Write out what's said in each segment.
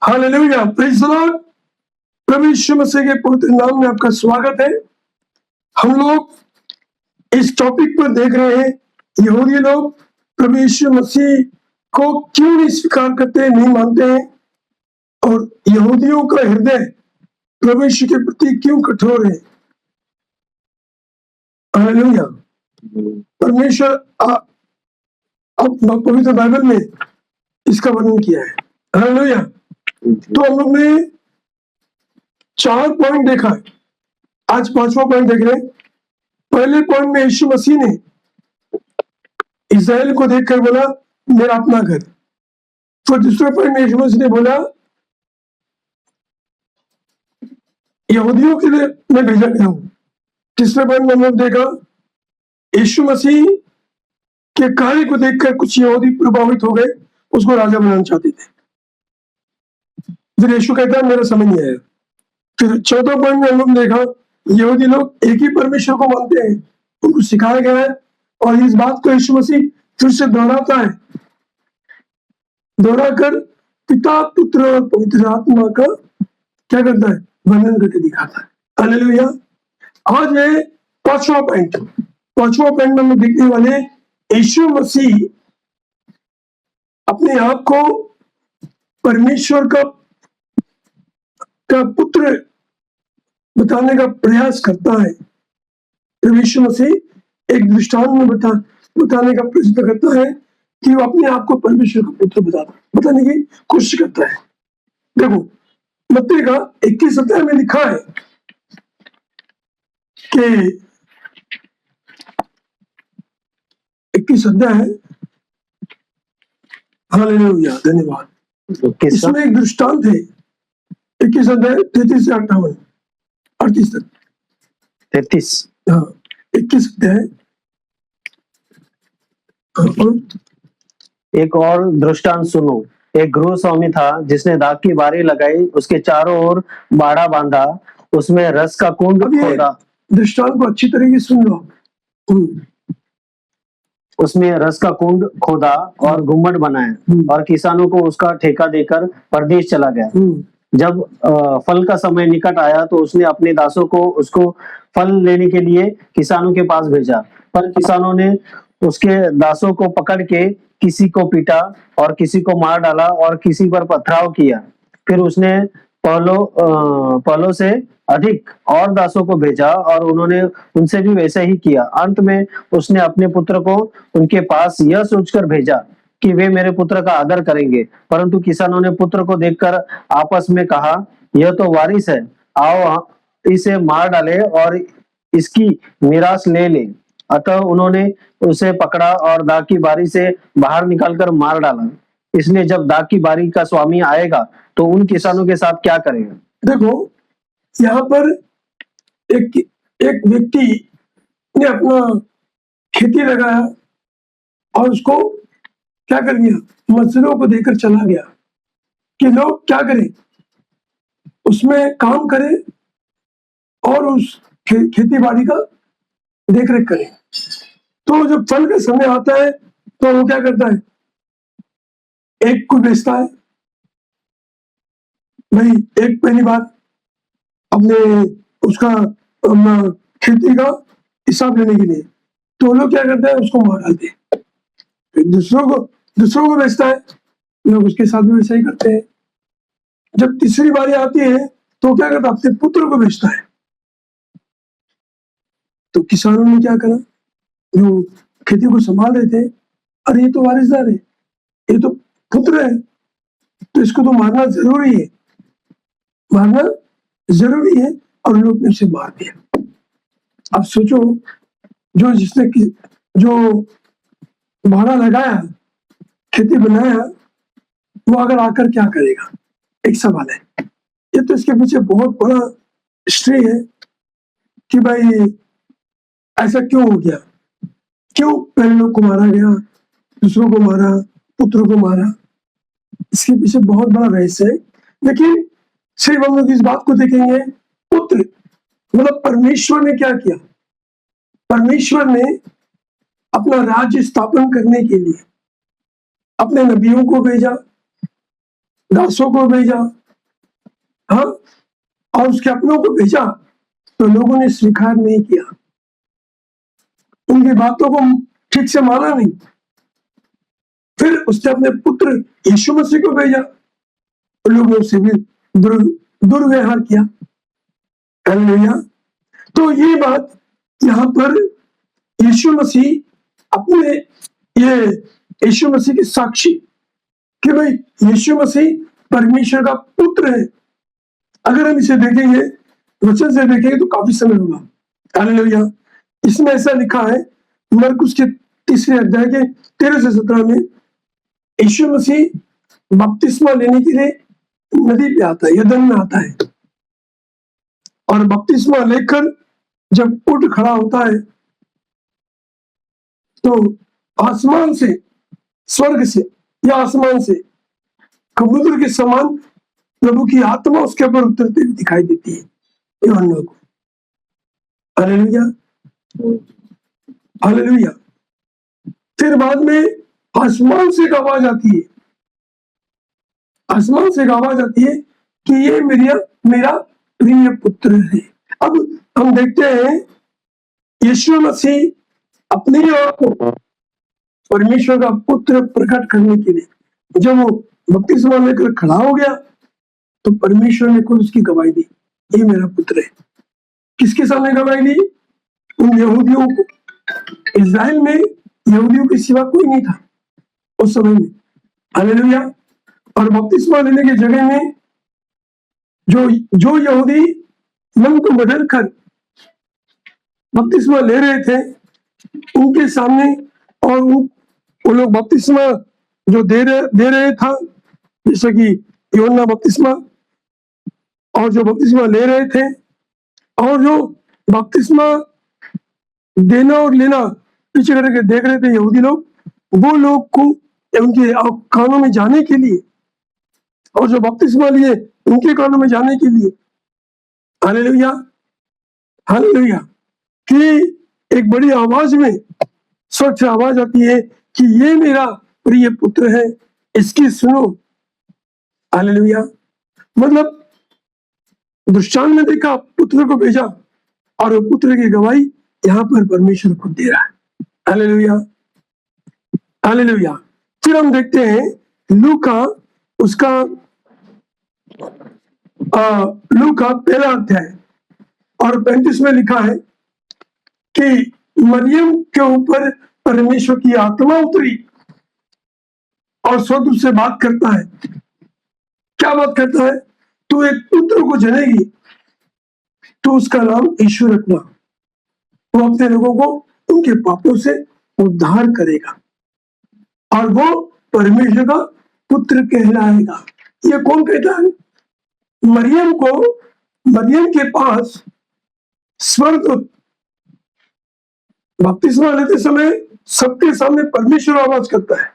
Hallelujah, praise the Lord. प्रभु यीशु मसीह के पवित्र नाम में आपका स्वागत है। हम लोग इस टॉपिक पर देख रहे हैं, यहूदी लोग प्रभु यीशु मसीह को क्यों नहीं स्वीकार करते, नहीं मानते हैं, और यहूदियों का हृदय प्रभु यीशु के प्रति क्यों कठोर है। हालेलुया। परमेश्वर अब पवित्र बाइबल में इसका वर्णन किया है। हालेलुया। तो हम लोग ने 4 पॉइंट देखा है, आज 5वां पॉइंट देख रहे हैं। पहले पॉइंट में यीशु मसीह ने इस्राएल को देखकर बोला मेरा अपना घर। फिर दूसरे पॉइंट में यीशु मसीह ने बोला यहूदियों के लिए मैं भेजा गया हूं। तीसरे पॉइंट में हम लोग देखा यीशु मसीह के कार्य को देखकर कुछ यहूदी प्रभावित हो गए, उसको राजा बनाना चाहते थे। फिर यीशु कहता है मेरा समय नहीं आया। फिर चौथा पॉइंट में हम लोग देखा यहूदी लोग एक ही परमेश्वर को मानते हैं, उनको सिखाया गया है, और इस बात को यीशु मसीह फिर से दोहराता है, दोहराकर पिता, पुत्र और पवित्र आत्मा का क्या करता है, वर्णन करके दिखाता है। हालेलुया। आज है 5वां पॉइंट। 5वां पॉइंट में हम लोग देखने वाले यीशु मसीह अपने आप को परमेश्वर का पुत्र बताने का प्रयास करता है। यीशु मसीह एक दृष्टांत में बताने का प्रयत्न करता है कि वो अपने आप को परमेश्वर का पुत्र बताने की कोशिश करता है। देखो मत्ती का 21 अध्याय में लिखा है कि 21 अध्याय, हालेलुया, धन्यवाद। इसमें एक दृष्टांत है, 21 अध्याय 33 से 38 तक। 33, हाँ, 21 अध्याय। एक और दृष्टांत सुनो। एक गृह स्वामी था जिसने दाख की बारी लगाई, उसके चारों ओर बाड़ा बांधा, उसमें रस का कुंड खोदा। दृष्टांत को अच्छी तरीके से सुन लो। उसमें रस का कुंड खोदा और गुम्बद बनाया और किसानों को उसका ठेका देकर परदेश चला गया। जब फल का समय निकट आया तो उसने अपने दासों को उसको फल लेने के लिए किसानों के पास भेजा, पर किसानों ने उसके दासों को पकड़ के किसी को पीटा और किसी को मार डाला और किसी पर पथराव किया। फिर उसने पहलों से अधिक और दासों को भेजा और उन्होंने उनसे भी वैसे ही किया। अंत में उसने अपने पुत्र को उनके पास यह सोचकर भेजा कि वे मेरे पुत्र का आदर करेंगे, परंतु किसानों ने पुत्र को देखकर आपस में कहा यह तो वारिस है, आओ इसे मार डाले और इसकी मीरास ले ले। अतः उन्होंने उसे पकड़ा और दाख की बारी से बाहर निकालकर मार डाला। इसलिए जब दाख की बारी का स्वामी आएगा तो उन किसानों के साथ क्या करेगा। देखो यहाँ पर एक व्यक्ति ने अपना खेती लगाया और उसको क्या कर दिया, मजदूरों को देकर चला गया कि लोग क्या करें, उसमें काम करें और उस खेती बाड़ी का देख रेख करें। तो जब फल का समय आता है तो वो क्या करता है, एक को बेचता है। भाई एक पहली बार अपने उसका खेती का हिसाब लेने के लिए, तो लोग क्या करते हैं, उसको मार डालते हैं। फिर दूसरों को बेचता है, लोग उसके साथ भी वैसा ही करते हैं। जब तीसरी बारी आती है तो क्या करता है, अपने पुत्र को बेचता है। तो किसानों ने क्या करा, जो खेती को संभाल रहे थे, अरे ये तो वारिसदार है, ये तो पुत्र है, तो इसको तो मारना जरूरी है, और लोग ने उसे मार दिया। अब सोचो, जो भाड़ा लगाया, खेती बनाया, वो अगर आकर क्या करेगा, एक सवाल है। ये तो इसके पीछे बहुत बड़ा हिस्ट्री है कि भाई ऐसा क्यों हो गया, क्यों पहले लोग को मारा गया, दूसरों को मारा, पुत्र को मारा। इसके पीछे बहुत बड़ा रहस्य है। लेकिन सिर्फ हम लोग इस बात को देखेंगे, पुत्र मतलब परमेश्वर ने क्या किया, परमेश्वर ने अपना राज्य स्थापन करने के लिए अपने नबियों को भेजा, दासों को भेजा, हाँ, और उसके अपनों को भेजा, तो लोगों ने स्वीकार नहीं किया, उनकी बातों को ठीक से माना नहीं। फिर उसने अपने पुत्र यीशु मसीह को भेजा, लोगों से भी दुर्व्यवहार किया। हालेलुया। तो ये बात यहाँ पर यीशु मसीह अपने ये यीशु मसीह की साक्षी कि भाई यीशु मसीह परमेश्वर का पुत्र है। अगर हम इसे देखेंगे, वचन से देखेंगे तो काफी समय होगा। हालेलुया। इसमें ऐसा लिखा है मरकुस के 3 अध्याय के 13 से 17 में, यीशु मसीह बपतिस्मा लेने के लिए नदी पे आता है, यरदन में आता है, और बपतिस्मा लेकर जब उठ खड़ा होता है तो आसमान से, स्वर्ग से या आसमान से कबूतर के समान प्रभु की आत्मा उसके ऊपर उतरती हुई दिखाई देती है यूहन्ना को। Hallelujah, hallelujah. फिर बाद में आसमान से एक आवाज आती है, आसमान से एक आवाज आती है कि ये मेरा प्रिय पुत्र है। अब हम देखते हैं यीशु मसीह अपने आप को परमेश्वर का पुत्र प्रकट करने के लिए जब वो बपतिस्मा लेकर खड़ा हो गया तो परमेश्वर ने खुद उसकी गवाही दी, ये मेरा पुत्र है। किसके सामने गवाही दी? उन यहूदियों को। इस्राएल में यहूदियों के सिवा कोई नहीं था उस समय में। हालेलुया। और बपतिस्मा लेने की जगह में जो यहूदी मन को बदल कर बपतिस्मा ले रहे थे उनके सामने, और वो लोग बपतिस्मा जो दे रहे था, जैसे कि यूहन्ना बपतिस्मा, और जो बपतिस्मा ले रहे थे, और जो बपतिस्मा देना और लेना पीछे करके देख रहे थे यहूदी लोग, वो लोग को उनके कानों में जाने के लिए, और जो बपतिस्मा लिए उनके कानों में जाने के लिए, हालेलुया, हालेलुया, कि एक बड़ी आवाज में स्वर्ग से आवाज आती है कि ये मेरा प्रिय पुत्र है, इसकी सुनो। हालेलुया। मतलब दृष्टांत में देखा, पुत्र को भेजा, और वो पुत्र की गवाही यहाँ पर परमेश्वर खुद दे रहा है। Hallelujah, hallelujah. फिर हम देखते हैं लूका, उसका लूका 1 अध्याय और 35 में लिखा है कि मरियम के ऊपर परमेश्वर की आत्मा उतरी और स्वर्गदूत से बात करता है। क्या बात करता है? तू एक पुत्र को जनेगी, तो उसका नाम यीशु रखना। वो अपने लोगों को उनके पापों से उद्धार करेगा और वो परमेश्वर का पुत्र कहलाएगा। ये कौन कहता है? मरियम को, मरियम के पास स्वर्गदूत बपतिस्मा लेते समय सबके सामने परमेश्वर आवाज करता है,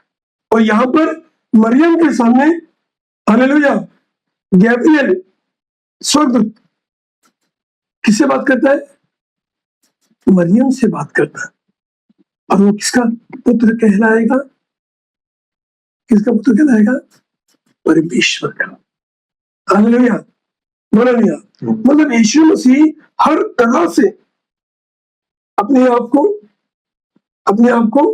और यहाँ पर मरियम के सामने, हालेलुया, गैब्रियल स्वर्गदूत किससे बात करता है? मरियम से बात करता है। और वो किसका पुत्र कहलाएगा? किसका पुत्र कहलाएगा? परमेश्वर का। Hallelujah, hallelujah. मतलब यीशु मसीह हर तरह से अपने आप को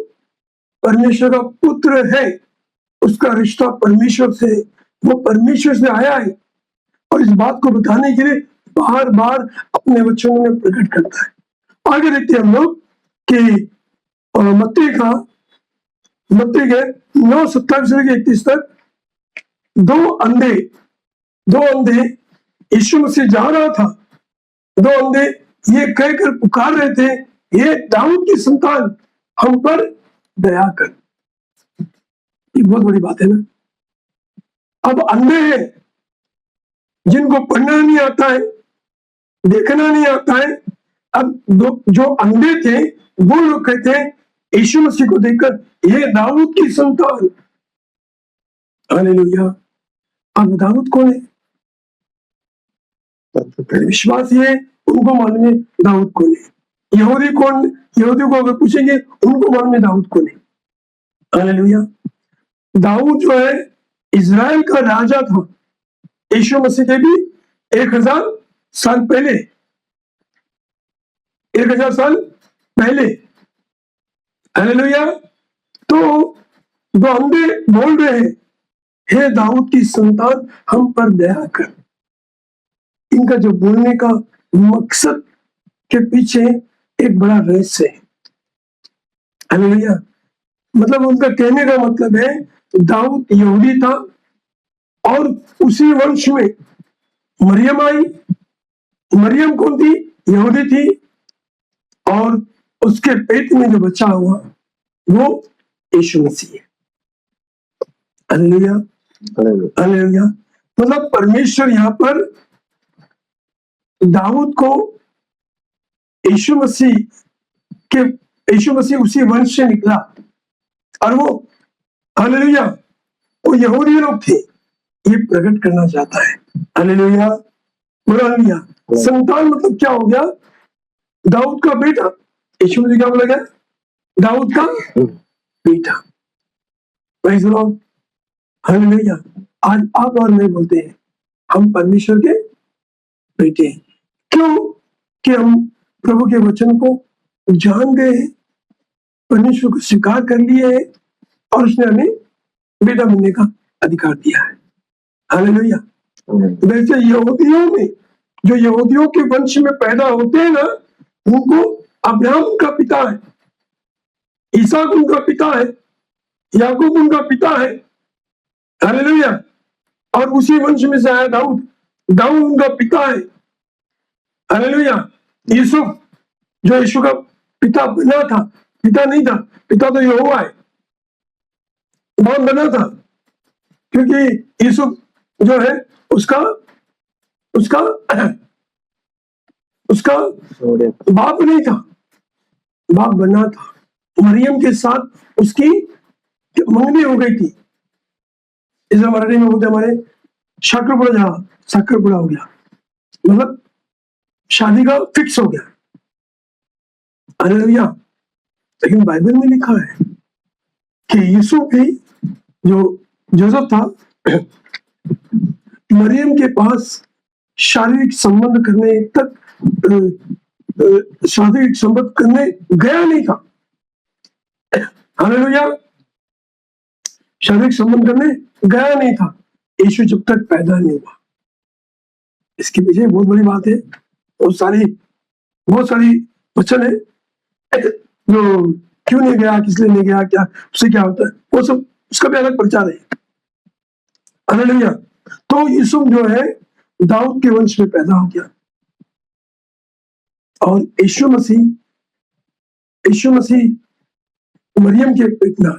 परमेश्वर का पुत्र है। उसका रिश्ता परमेश्वर से, वो परमेश्वर से आया है, और इस बात को बताने के लिए बार बार अपने वचनों में प्रकट करता है। आगे देखते हैं हम लोग कि मत्ती के 9:27 से 31 तक दो अंधे यीशु मसीह जा रहा था। दो अंधे ये कहकर पुकार रहे थे, ये दाऊद की संतान, हम पर दया कर। ये बहुत बड़ी बात है ना। अब अंधे हैं जिनको पढ़ना नहीं आता है, देखना नहीं आता है। अब जो अंधे थे वो लोग कहते हैं यीशु मसीह को देखकर, ये दाऊद की संतान। हालेलुया। अब दाऊद कौन है? विश्वास ये उनको मालूम है दाऊद कौन है। यहूदी को अगर पूछेंगे उनको मालूम है दाऊद कौन है। हालेलुया। दाऊद जो है इज़राइल का राजा था, यीशु मसीह के भी 1000 साल पहले, 1000 साल पहले। हालेलुया। तो दो अंधे बोल रहे हैं, हे दाऊद की संतान हम पर दया कर। इनका जो बोलने का मकसद के पीछे एक बड़ा रहस्य है। हालेलुया। मतलब उनका कहने का मतलब है, दाऊद यहूदी था और उसी वंश में मरियम आई। मरियम कौन थी? यहूदी थी। और उसके पेट में जो बच्चा हुआ वो यीशु मसीह है। Hallelujah, hallelujah. मतलब परमेश्वर यहाँ पर दाऊद को यीशु मसीह उसी वंश से निकला और वो, हालेलुया, वो यहूदी लोग थे, ये प्रकट करना चाहता है। Hallelujah, hallelujah. संतान मतलब क्या हो गया? दाऊद का बेटा। यीशु मसीह क्या बोला गया? दाऊद का बेटा। Praise the Lord. हालेलुया। आज आप और मैं बोलते हैं हम परमेश्वर के बेटे हैं। क्यों? कि हम प्रभु के वचन को जान गए हैं, परमेश्वर को स्वीकार कर लिए हैं और उसने हमें बेटा बनने का अधिकार दिया है। हालेलुया। वैसे यहूदियों में, जो यहूदियों के वंश में पैदा होते हैं ना, उनको अब्राहम उनका पिता है, इसहाक उनका पिता है, याकूब उनका पिता है। हालेलुया। और उसी वंश में से आया दाऊद, दाऊद उनका पिता है। हालेलुया। यूसुफ जो यीशु का पिता बना था, पिता नहीं था, पिता तो यहोवा है, बाप बना था, क्योंकि यूसुफ जो है उसका उसका उसका बाप नहीं था, बाप बना था। मरियम के साथ उसकी मंगनी हो गई थी। इसे मराठी में बोलते हमारे साखरपुड़ा जा, साखरपुड़ा हो गया, मतलब शादी का फिक्स हो गया। हालेलुया। लेकिन बाइबल में लिखा है कि यीशु भी, जो जोसेफ था, मरियम के पास शारीरिक संबंध करने तक शारीरिक संबंध करने गया नहीं था। हालेलुया। शारीरिक संबंध करने गया नहीं था यीशु जब तक पैदा नहीं हुआ। इसके पीछे बहुत बड़ी बात है, बहुत सारी वचन है जो क्यों नहीं गया, किस लिए नहीं गया, क्या उससे क्या होता है, वो सब उसका भी अलग प्रचार है। हालेलुया। तो यीशु जो है दाऊद के वंश में पैदा हो गया और यीशु मसीह मरियम के पेट में,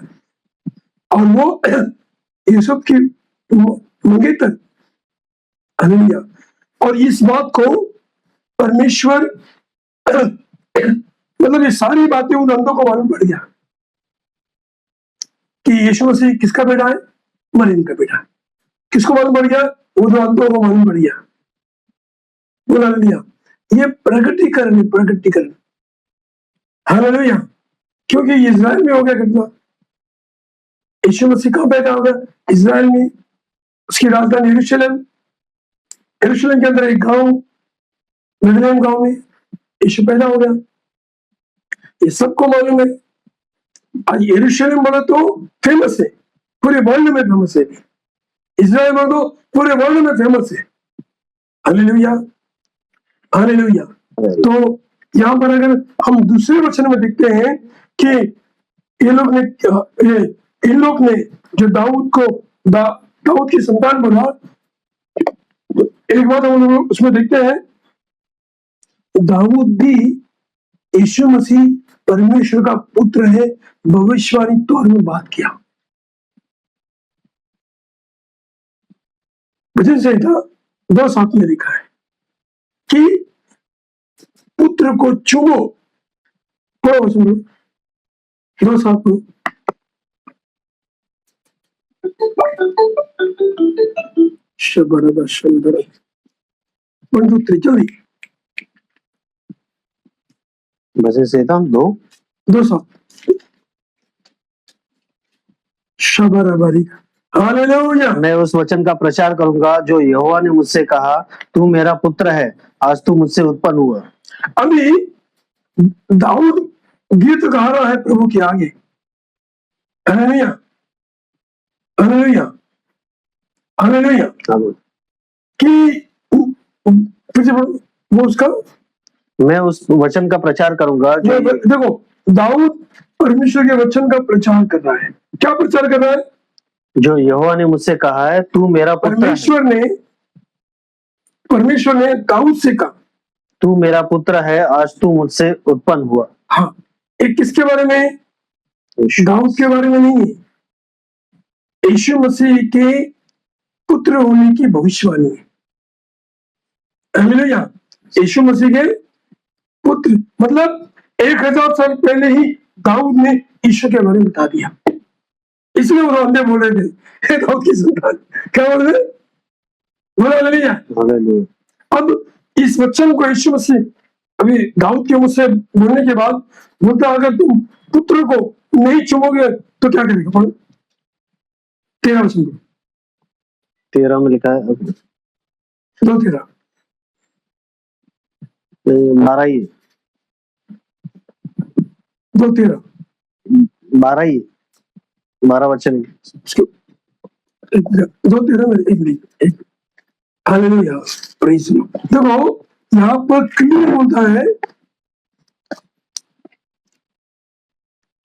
और वो यूसुफ की मंगेतर। हालेलुया। और इस बात को परमेश्वर मतलब ये सारी बातें उन अंधों को मालूम पड़ गया कि यीशु मसीह किसका बेटा है? मरियम का बेटा। किसको मालूम पड़ गया? वो दो अंधों को मालूम पड़ गया। बोला हालेलुया। ये प्रकटीकरण है, प्रकटीकरण। हालेलुया। क्योंकि इज़राइल में हो गया घटना, यीशु मसीह कहाँ पैदा हो गया? इज़राइल में, उसकी राजधानी यरूशलेम, यरूशलेम के अंदर एक गांव, बेथलेहम गांव में यीशु पैदा हो गया। ये सबको मालूम है। आज यरूशलेम बोले तो फेमस है, पूरे वर्ल्ड में फेमस है। इज़राइल बोले तो पूरे वर्ल्ड में फेमस है। Hallelujah, hallelujah. तो यहाँ पर अगर हम दूसरे वचन में देखते हैं कि इन लोग ने जो दाऊद को दाऊद की संतान बोला, एक बात हम लोग उसमें देखते हैं, दाऊद भी यीशु मसीह परमेश्वर का पुत्र है, भविष्यवाणी तौर में बात किया। भजन संहिता 2:7 में लिखा है कि पुत्र को चुमो। थोड़ा सुनो, 2:7 में, शबरदशंदर 1 2 3 चलिए। भजन संहिता 2:7 शबरबारी हालेलुया। मैं उस वचन का प्रचार करूंगा जो यहोवा ने मुझसे कहा, तू मेरा पुत्र है, आज तू मुझसे उत्पन्न हुआ। अभी दाऊद गीत गा रहा है प्रभु के आगे। Hallelujah, hallelujah, hallelujah. कि फिर से बोलो, वो उसका मैं उस वचन का प्रचार करूंगा जो देखो, दाऊद परमेश्वर के वचन का प्रचार कर रहा है। क्या प्रचार कर रहा है? जो यहोवा ने मुझसे कहा है, तू मेरा पुत्र है। परमेश्वर ने दाऊद से कहा, तू मेरा पुत्र है, आज तू मुझसे उत्पन्न हुआ। हाँ, एक किसके बारे में? दाऊद के बारे में नहीं है, यीशु मसीह के पुत्र होने की भविष्यवाणी है। हालेलुया। यीशु मसीह के पुत्र, मतलब 1000 साल पहले ही दाऊद ने ईश्वर के बारे में बता दिया। इसलिए वो अंधे बोल रहे थे, हे दाऊद की संतान। क्या बोल रहे? बोला हालेलुया। अब इस वचन को यीशु मसीह अभी दाऊद के मुझसे बोलने के बाद बोलता, अगर तुम पुत्र को नहीं चुमोगे तो क्या करेगा? पढ़ो 13 वचन को। 13 में लिखा है, 2:13 12 ही 2:13 12 ही 12 वचन 2:13 में एक मिनट, एक हालेलुया, प्रेज़ द लॉर्ड। देखो यहाँ पर क्लियर बोलता है,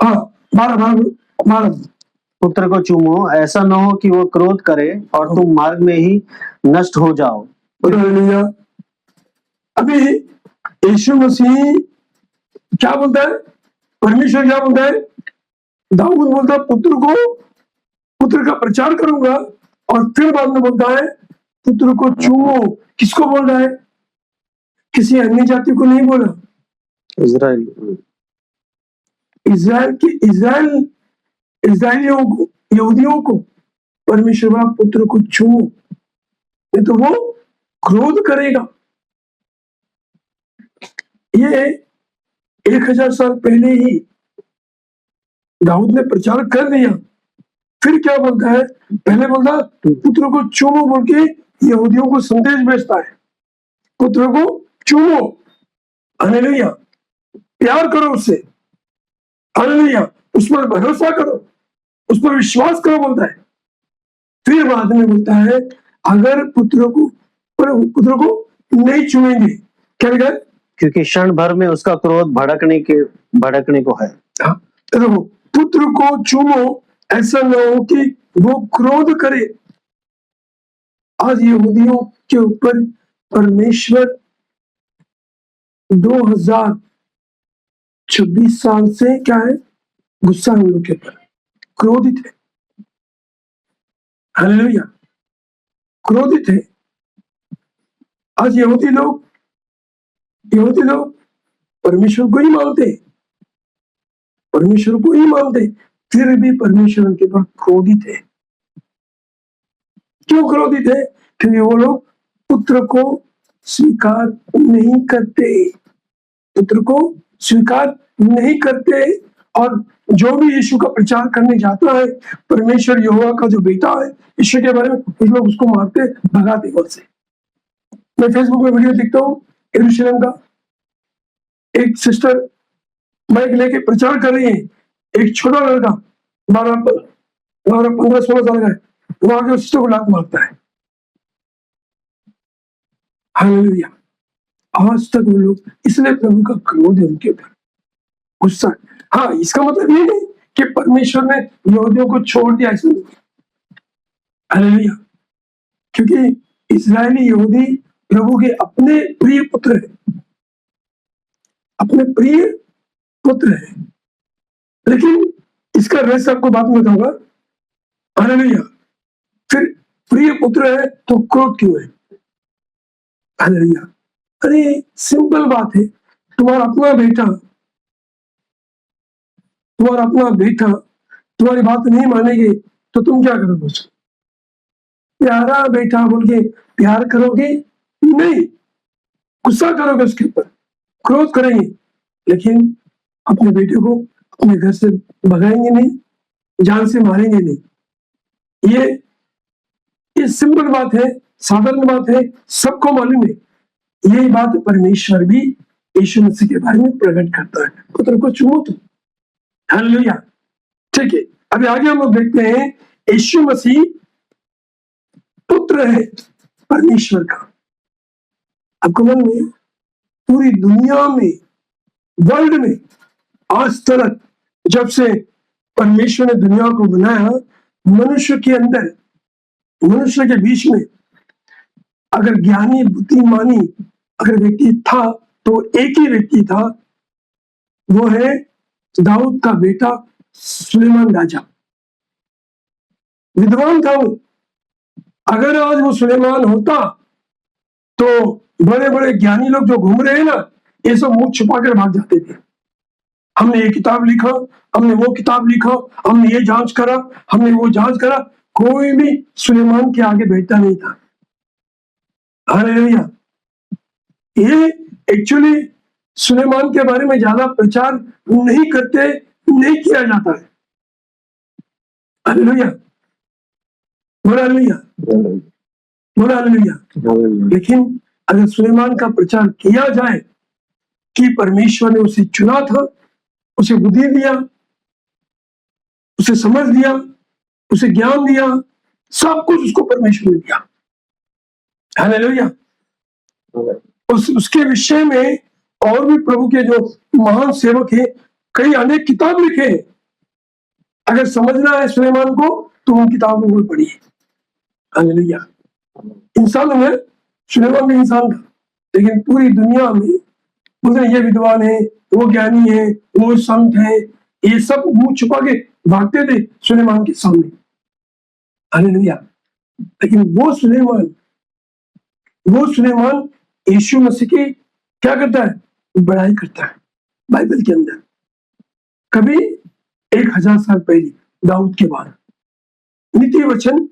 हाँ 12 पुत्र को चूमो, ऐसा न हो कि वो क्रोध करे और तुम मार्ग में ही नष्ट हो जाओ। हालेलुया। अभी यीशु मसीह क्या बोलता है? परमेश्वर क्या बोलता है? दाऊद बोलता है पुत्र का प्रचार करूंगा, और फिर बाद में बोलता है पुत्र को चूमो। किसको बोल रहा है? किसी अन्य जाति को नहीं बोला, इज़राइलियों को, यहूदियों को परमेश्वर का पुत्र को चूमो, नहीं तो वो क्रोध करेगा। ये 1000 साल पहले ही दाऊद ने प्रचार कर दिया। फिर क्या बोलता है? पहले बोलता पुत्र को चूमो बोल के यहूदियों को संदेश भेजता है, पुत्र को चूमो। हालेलुया, प्यार करो उससे। हालेलुया, उस पर भरोसा करो, उस पर विश्वास करो बोलता है। फिर बाद में बोलता है अगर पुत्र को नहीं चूमेंगे, क्या लिखा है? क्योंकि क्षण भर में उसका क्रोध भड़कने को है। हाँ, देखो, पुत्र को चूमो, ऐसा न हो कि वो क्रोध करे। आज यहूदियों के ऊपर परमेश्वर 2026 साल से क्या है? गुस्सा है उन लोग के ऊपर, क्रोधित है। हालेलुया, क्रोधित है। आज यहूदी लोग परमेश्वर को ही मानते, फिर भी परमेश्वर उनके पर क्रोधित है। क्यों क्रोधित है? क्योंकि वो लोग पुत्र को स्वीकार नहीं करते, और जो भी यीशु का प्रचार करने जाता है, परमेश्वर यहोवा का जो बेटा है, यीशु के बारे में, कुछ लोग उसको मारते, भगाते घर से। मैं फेसबुक में वीडियो देखता हूँ, यरूशलेम का एक सिस्टर माइक लेके प्रचार कर रही है, एक छोटा लड़का 15-16 साल का है, वो आगे उस सिस्टर को लात मारता है। हालेलुया, आज तक वो लोग, इसलिए प्रभु का क्रोध है उनके ऊपर, गुस्सा। हाँ, इसका मतलब ये नहीं कि परमेश्वर ने यहूदियों को छोड़ दिया, ऐसा नहीं। हालेलुया, क्योंकि इस्राएली यहूदी प्रभु के अपने प्रिय पुत्र है। लेकिन इसका रहस्य आपको बाद में बताऊंगा। हालेलुया, फिर प्रिय पुत्र है तो क्रोध क्यों है? हालेलुया, अरे सिंपल बात है, तुम्हारा अपना बेटा तुम्हारी बात नहीं मानेगे तो तुम क्या करोगे? उसको प्यारा बेटा बोल के प्यार करोगे? नहीं, गुस्सा करोगे उसके ऊपर, क्रोध करेंगे, लेकिन अपने बेटे को अपने घर से भगाएंगे नहीं, जान से मारेंगे नहीं। ये सिंपल बात है, साधारण बात है, सबको मालूम है। यही बात परमेश्वर भी यीशु मसीह के बारे में प्रकट करता है, पुत्र को चुमो तुम। हालेलुया। ठीक है, अभी आगे हम लोग देखते हैं, यीशु मसीह पुत्र है परमेश्वर का। आपको मालूम है, पूरी दुनिया में, वर्ल्ड में आज तक जब से परमेश्वर ने दुनिया को बनाया, मनुष्य के अंदर, मनुष्य के बीच में अगर ज्ञानी बुद्धिमानी अगर व्यक्ति था तो एक ही व्यक्ति था, वो है दाऊद का बेटा सुलेमान राजा। विद्वान था वो। अगर आज वो सुलेमान होता तो बड़े बड़े ज्ञानी लोग जो घूम रहे हैं ना, ये सब मुंह छुपा कर भाग जाते थे। हमने ये किताब लिखा, हमने वो किताब लिखा, हमने ये जांच करा, हमने वो जांच करा, कोई भी सुलेमान के आगे बैठता नहीं था। हालेलुया। ये एक्चुअली सुलेमान के बारे में ज्यादा प्रचार नहीं करते, नहीं किया जाता है। हालेलुया, बोला हालेलुया, बोला हालेलुया। लेकिन अगर सुलेमान का प्रचार किया जाए कि परमेश्वर ने उसे चुना था, उसे बुद्धि दिया, उसे समझ दिया, उसे ज्ञान दिया, सब कुछ उसको परमेश्वर ने दिया। हालेलुया। उसके विषय में और भी प्रभु के जो महान सेवक है, कई अनेक किताब लिखे हैं। अगर समझना है सुलेमान को तो उन किताबों को पढ़िए। हालेलुया। इंसान में सुलेमान भी इंसान था, लेकिन पूरी दुनिया में बोलते ये विद्वान है, वो ज्ञानी है, वो संत है, ये सब मुंह छुपा के भागते थे सुलेमान के सामने। हालेलुया। लेकिन वो सुलेमान यीशु मसीह की क्या करता है? बड़ाई करता है। बाइबल के अंदर कभी 1000 साल पहले दाऊद के बाद नीति वचन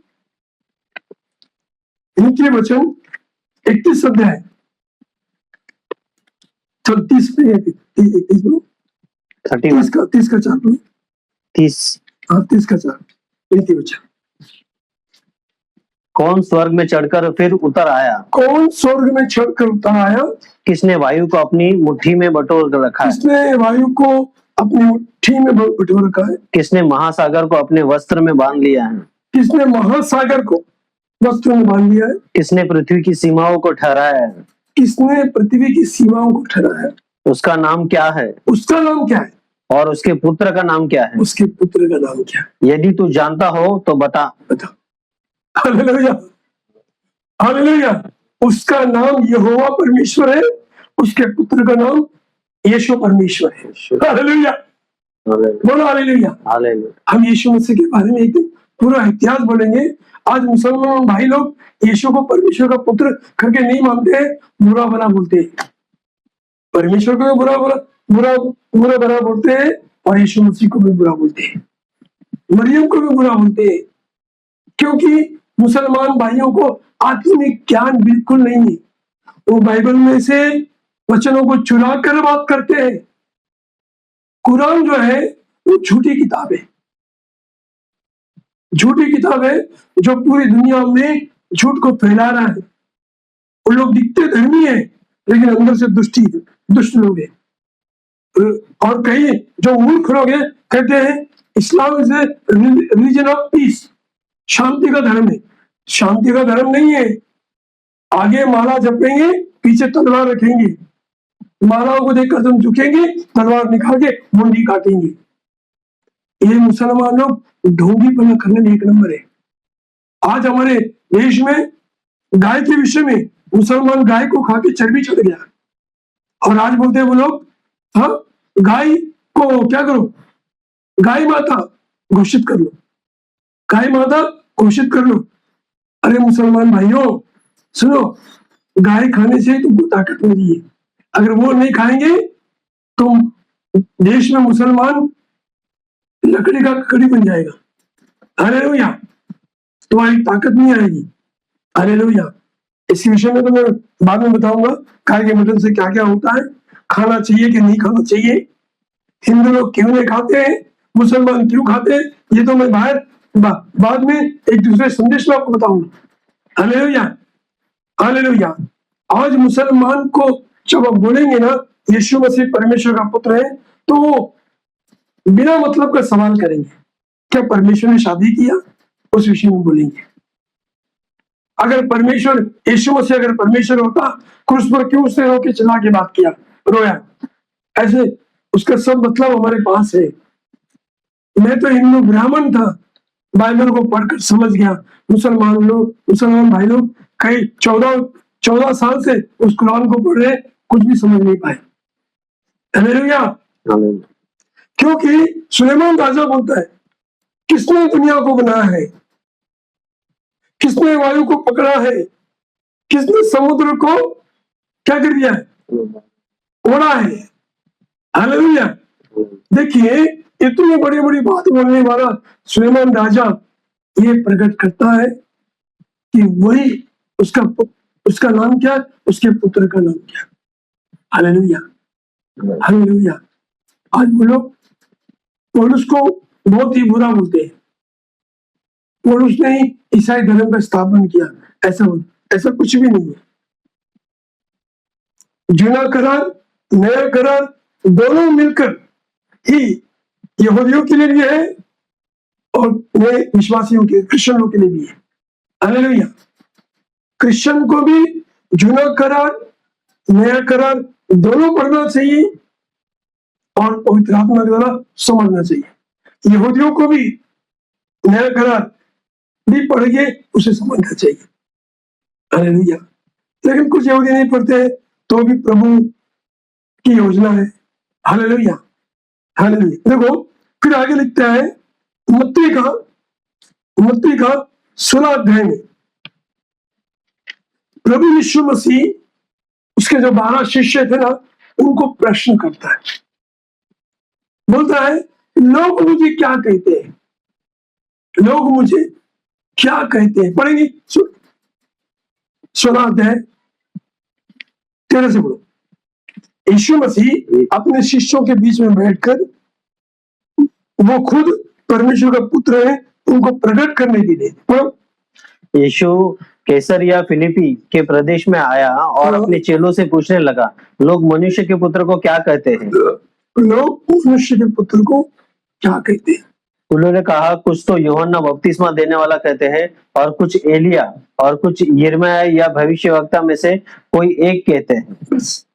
31 अध्याय 30 का 4 30 का 4 नीति वचन। कौन स्वर्ग में चढ़कर फिर उतर आया? कौन स्वर्ग में चढ़कर उतर आया? किसने वायु को अपनी मुट्ठी में बटोर कर रखा है? किसने वायु को अपनी मुट्ठी में बटोर रखा है? किसने महासागर को अपने वस्त्र में बांध लिया है? किसने महासागर को वस्त्र में बांध लिया है? किसने पृथ्वी की सीमाओं को ठहराया है? किसने पृथ्वी की सीमाओं को ठहराया? उसका नाम क्या है? उसका नाम क्या है? और उसके पुत्र का नाम क्या है? उसके पुत्र का नाम क्या है? यदि तू जानता हो तो बता। Hallelujah, hallelujah. उसका नाम यहोवा परमेश्वर है, उसके पुत्र का नाम यीशु परमेश्वर है। हालेलुया, बोलो हालेलुया। हम यीशु मसीह के बारे में एक दिन पूरा इतिहास बोलेंगे। आज मुसलमान भाई लोग यीशु को परमेश्वर का पुत्र करके नहीं मानते हैं, बुरा भला बोलते हैं। परमेश्वर को भी बुरा भला बोलते हैं और यीशु मसीह को भी बुरा बोलते हैं, मरियम को भी बुरा बोलते हैं, क्योंकि मुसलमान भाइयों को आत्मिक ज्ञान बिल्कुल नहीं है। वो बाइबल में से वचनों को चुरा कर बात करते हैं। कुरान जो है वो झूठी किताब है, झूठी किताब है जो पूरी दुनिया में झूठ को फैला रहा है। वो लोग दिखते धर्मी है लेकिन अंदर से दुष्ट लोग हैं। और कई जो मूर्ख लोग हैं कहते हैं Islam is a religion of peace, शांति का धर्म है। शांति का धर्म नहीं है। आगे माला जपेंगे, पीछे तलवार रखेंगे, मालाओं को देखकर तुम झुकेंगे, तलवार निकाल के मुंडी काटेंगे। ये मुसलमान लोग ढोंगीपना करने में एक नंबर है। आज हमारे देश में गाय के विषय में मुसलमान गाय को खा के चर्बी चढ़ गया और आज बोलते हैं वो लोग, हाँ गाय को क्या करो, गाय माता घोषित कर लो, गाय माता घोषित कर लो। अरे मुसलमान भाइयों सुनो, गाय खाने से तुमको ताकत मिली है। अगर वो नहीं खाएंगे तो देश में मुसलमान लकड़ी का कड़ी बन जाएगा। हालेलुया, तुम्हारी ताकत नहीं आएगी। हालेलुया। इस विषय में तो मैं बाद में बताऊंगा गाय के मटन से क्या क्या होता है, खाना चाहिए कि नहीं खाना चाहिए, हिंदू लोग क्यों नहीं खाते हैं, मुसलमान क्यों खाते हैं, ये तो मैं बाहर बाद में एक दूसरे संदेश में आपको बताऊंगा। Hallelujah, hallelujah. आज मुसलमान को जब आप बोलेंगे ना यीशु मसीह परमेश्वर का पुत्र है, तो वो बिना मतलब का सवाल करेंगे, क्या परमेश्वर ने शादी किया, उस विषय में बोलेंगे। अगर परमेश्वर यीशु मसीह अगर परमेश्वर होता, क्रूस पर क्यों उसने रो के चला के बात किया, रोया? ऐसे उसका सब मतलब हमारे पास है। मैं तो हिंदू ब्राह्मण था, बाइबल को पढ़कर समझ गया। मुसलमान भाई लोग कई 14 साल से उस कुरान को पढ़ रहे, कुछ भी समझ नहीं पाए। हालेलुया। क्योंकि सुलेमान राजा बोलता है, किसने दुनिया को बनाया है, किसने वायु को पकड़ा है, किसने समुद्र को क्या कर दिया है, ओढ़ा है। हालेलुया। देखिए इतनी बड़ी बड़ी बात बोलने वाला सुलेमान राजा ये प्रकट करता है कि वही उसका नाम क्या, उसके पुत्र का नाम क्या। Hallelujah, hallelujah. आज वो लोग पौलुस को बहुत ही बुरा बोलते हैं, पौलुस ने ही ईसाई धर्म का स्थापन किया। ऐसा कुछ भी नहीं है। जुना करार नया करार दोनों मिलकर ही यहूदियों के लिए भी है और नए विश्वासियों के क्रिश्चियनों के लिए भी है। हालेलुया। क्रिश्चियन को भी जुना करार नया करार दोनों पढ़ना चाहिए और पवित्र आत्मा द्वारा समझना चाहिए। यहूदियों को भी नया करार भी पढ़ के उसे समझना चाहिए। हालेलुया। लेकिन कुछ यहूदी नहीं पढ़ते, तो भी प्रभु की योजना है। Hallelujah, hallelujah. देखो फिर आगे लिखता है मत्ती का 16 अध्याय में प्रभु यीशु मसीह उसके जो 12 शिष्य थे ना, उनको प्रश्न करता है, बोलता है लोग मुझे क्या कहते हैं, लोग मुझे क्या कहते हैं। पढ़ेंगे 16 अध्याय 13 से बोलो। यीशु मसीह अपने शिष्यों के बीच में बैठकर वो खुद परमेश्वर का पुत्र है उनको प्रकट करने के लिए यीशु कैसरिया फिलिपी के प्रदेश में आया और अपने चेलों से पूछने लगा, लोग मनुष्य के पुत्र को क्या कहते हैं? लोग मनुष्य के पुत्र को क्या कहते हैं? उन्होंने कहा, कुछ तो यूहन्ना बपतिस्मा देने वाला कहते हैं, और कुछ एलिया, और कुछ यिर्मयाह या भविष्यवक्ता में से कोई एक कहते हैं। बस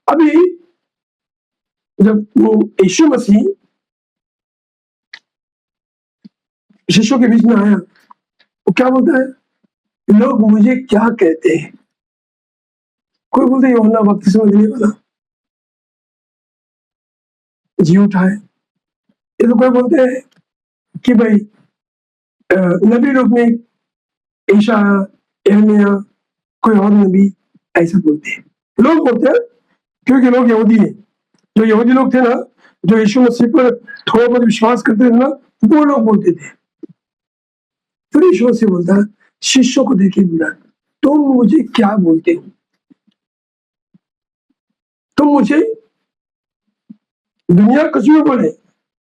अभी जब वो यीशु मसीह शिष्यों के बीच में आया, वो क्या बोलता है, लोग मुझे क्या कहते हैं? कोई बोलते हैं यूहन्ना बपतिस्मा देने वाला, जी उठाए। ये तो कोई बोलते हैं कि भाई नबी लोग में ईशाया, यिर्मयाह, कोई और नबी, ऐसा बोलते हैं। लोग बोलते हैं क्योंकि लोग यहूदी हैं। जो यहूदी लोग थे ना, जो यीशु मसीह पर थोड़ा बहुत विश्वास करते थे ना, वो लोग बोलते थे। फिर यीशु मसीह बोलता है, शिष्यों को देखिए बोला, तुम मुझे क्या बोलते हो? तुम मुझे, दुनिया कुछ भी बोले,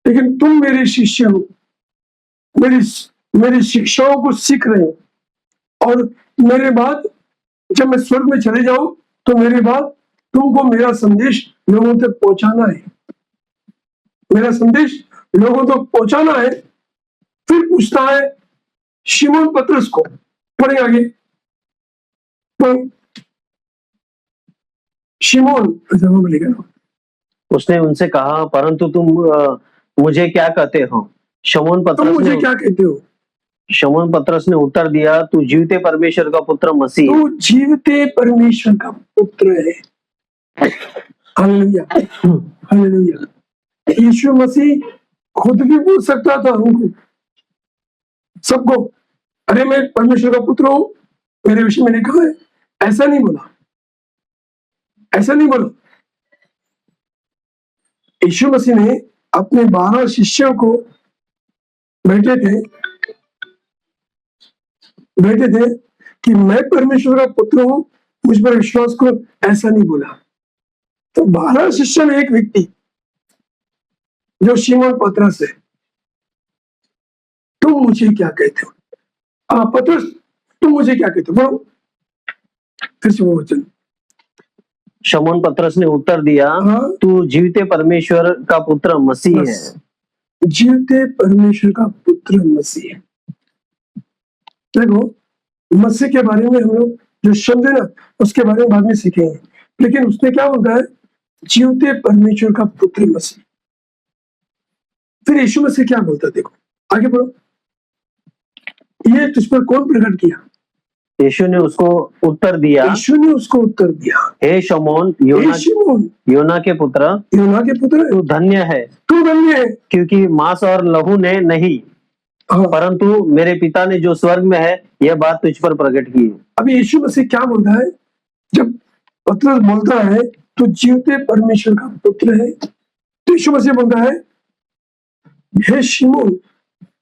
लेकिन तुम मेरे शिष्य हो, मेरी शिक्षाओं को सीख रहे हो, और मेरे बाद जब मैं स्वर्ग में चले जाऊं तो मेरे बाद तुमको मेरा संदेश लोगों तक पहुंचाना है, मेरा संदेश लोगों तक पहुंचाना है। फिर पूछता है शिमोन पतरस को, पढ़े आगे, तो शिमोन जवाब मिलेगा। उसने उनसे कहा, परंतु तुम मुझे क्या कहते हो? शमौन पतरस ने उत्तर दिया, तू जीवते परमेश्वर का पुत्र मसीह। तू जीवते परमेश्वर का पुत्र है। Hallelujah, hallelujah. यीशु मसीह खुद भी बोल सकता था उनको, सबको, अरे मैं परमेश्वर का पुत्र हूं, मेरे विषय में लिखा है। ऐसा नहीं बोला, ऐसा नहीं बोला। यीशु मसीह ने अपने 12 शिष्यों को बैठे थे कि मैं परमेश्वर का पुत्र हूं, मुझ पर विश्वास करो, ऐसा नहीं बोला। तो 12 शिष्य में एक व्यक्ति जो शिमोन पतरस है, तुम मुझे क्या कहते हो? पतरस, तुम मुझे क्या कहते हो? बोलो फिर से वो वचन। शमौन पतरस ने उत्तर दिया, हाँ, तू जीवते परमेश्वर का पुत्र मसीह है। बस, जीवते परमेश्वर का पुत्र मसीह है। देखो, मसीह के बारे में हम लोग जो शब्द है ना, उसके बारे में बाद में सीखेंगे, लेकिन उसने क्या बोलता है? जीवते परमेश्वर का पुत्र मसीह। फिर यीशु मसीह क्या बोलता है? देखो आगे बढ़ो। ये तुझ पर कौन प्रकट किया? यीशु ने उसको उत्तर दिया, यीशु ने उसको उत्तर दिया, हे शमौन, हे शिमोन, योना के पुत्र, योना के पुत्र, तू धन्य है, तू धन्य है, क्योंकि मांस और लहू ने नहीं, हाँ। परंतु मेरे पिता ने जो स्वर्ग में है यह बात तुझ पर प्रकट की है। अभी यीशु मसीह क्या बोलता है? जब पतरस बोलता है तो जीवते परमेश्वर का पुत्र है, तो यीशु मसीह बोलता है, हे शिमोन,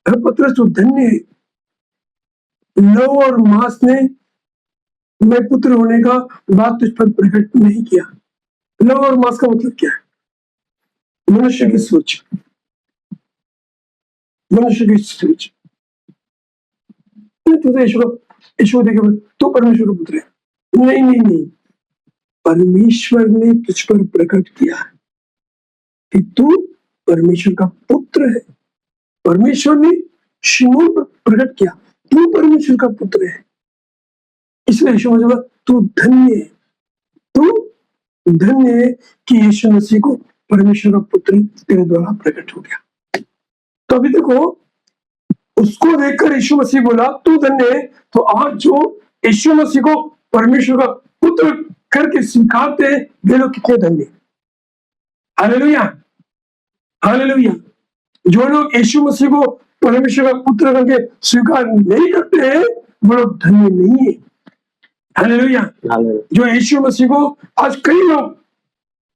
हे पतरस, तू धन्य है, लहू और मांस ने मैं पुत्र होने का बात तुझ पर प्रकट नहीं किया। लहू और मांस का मतलब क्या है? मनुष्य की सोच, मनुष्य की सोच। तुझे यीशु देखे तो परमेश्वर का पुत्र है? नहीं नहीं नहीं, परमेश्वर ने तुझ पर प्रकट किया है कि तू परमेश्वर का पुत्र है। परमेश्वर ने शिमोन पर प्रकट किया, तू परमेश्वर का पुत्र है। इसलिए यीशु मसीह बोला, तू धन्य है, तू धन्य है कि यीशु मसीह को परमेश्वर का पुत्र तेरे द्वारा प्रकट हो गया। तो अभी देखो, उसको देखकर यीशु मसीह बोला तू धन्य है, तो आज जो यीशु मसीह को परमेश्वर का पुत्र करके स्वीकारते हैं वे लोग कितने धन्य। Hallelujah, hallelujah. जो लोग यीशु मसीह को परमेश्वर का पुत्र करके स्वीकार नहीं करते हैं वो लोग धन्य नहीं है। हालेलुया। जो यीशु मसीह को, आज कई लोग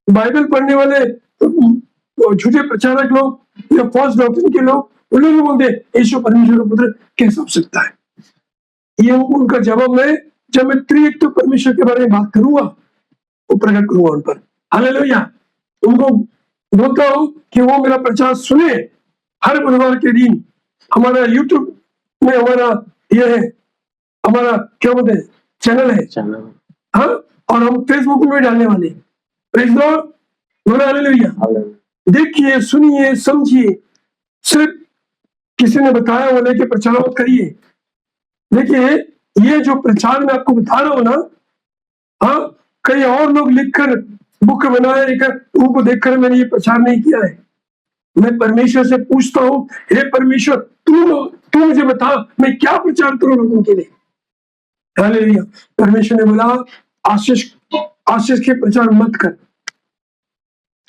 बाइबल पढ़ने वाले झूठे प्रचारक लोग या फॉल्स डॉक्ट्रिन के लोग, उन लोग भी बोलते हैं यीशु परमेश्वर का पुत्र कैसे हो सकता है। ये उनका जवाब मैं जब मैं त्रिएक तो परमेश्वर के बारे में बात करूंगा वो प्रकट करूंगा उन पर। हालेलुया। उनको बोलता हूं कि वो मेरा प्रचार सुने। हर बुधवार के दिन हमारा यूट्यूब में हमारा ये है, हमारा क्या बोलते हैं, चैनल है, हाँ, और हम फेसबुक में डालने वाले। प्रेज़ लॉर्ड, बोलो हालेलुया। देखिए, सुनिए, समझिए। सिर्फ किसी ने बताया वो लेके प्रचार मत करिए। देखिए, ये जो प्रचार में आपको बता रहा हूं ना, हाँ, कई और लोग लिखकर बुक बनाए, उनको देखकर मैंने ये प्रचार नहीं किया है। मैं परमेश्वर से पूछता हूँ, हे परमेश्वर, तू मुझे बता मैं क्या प्रचार करूं लोगों के लिए। हालेलुया। परमेश्वर ने बोला आशीष के प्रचार मत कर,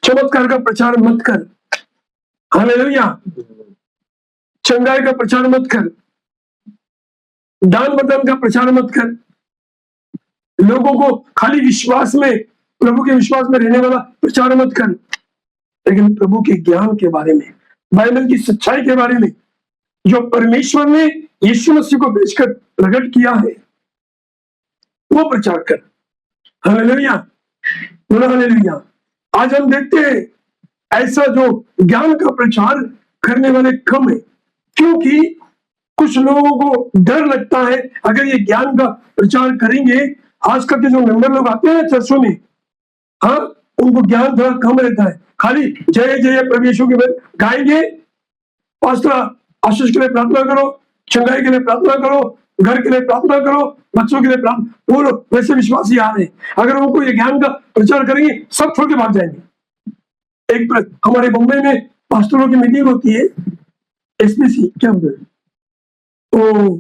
चमत्कार का प्रचार मत कर। हालेलुया। चंगाई का प्रचार मत कर, दान वरदान का प्रचार मत कर। लोगों को खाली विश्वास में, प्रभु के विश्वास में रहने वाला प्रचार मत कर, लेकिन प्रभु के ज्ञान के बारे में, बाइबल की सच्चाई के बारे में, जो परमेश्वर ने यीशु मसीह को भेजकर प्रकट किया है, वो प्रचार कर। हालेलुया, बोलो हालेलुया। आज हम देखते हैं ऐसा जो ज्ञान का प्रचार करने वाले कम है, क्योंकि कुछ लोगों को डर लगता है अगर ये ज्ञान का प्रचार करेंगे। आजकल के जो मेंबर लोग आते हैं चर्चों में, हाँ, उनको ज्ञान थोड़ा कम रहता है। खाली जय जय प्रभु यीशु के गाएंगे, पास्टर आशीष के लिए प्रार्थना करो, चंगाई के लिए प्रार्थना करो, घर के लिए प्रार्थना करो, बच्चों के लिए प्रार्थना, वो लोग वैसे विश्वासी आ रहे हैं। अगर उनको ये ज्ञान का प्रचार करेंगे सब छोड़ के भाग जाएंगे। एक हमारे मुंबई में पास्टरों की मीटिंग होती है, एसपीसी क्या होता है, तो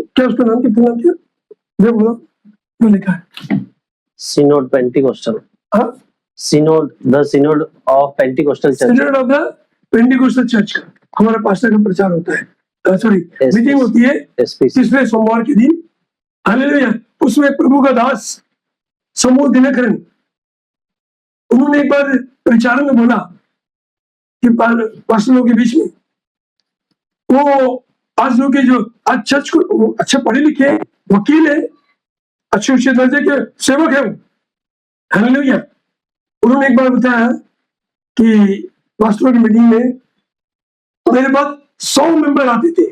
क्या उसका नाम, कितना नाम क्या बोला, जो लिखा है सिनोड पेंटिकोस्टल, हाँ, synod, the synod of Pentecostal church, synod of the Pentecostal church का हमारा पास्टर का प्रचार होता है, सॉरी मीटिंग होती है तीसरे सोमवार के दिन। हालेलुया। उसमें प्रभु का दास समूह दिनकरन, उन्होंने एक बार प्रचार में बोला कि पास्टरों के बीच में, वो आज लोग के जो अच्छे अच्छे पढ़े लिखे वकील है, अच्छे उच्च दर्जे के सेवक है वो। हालेलुया। उन्होंने एक बार बताया कि पास्टरों की मीटिंग में मेरे पास 100 मेंबर आते थे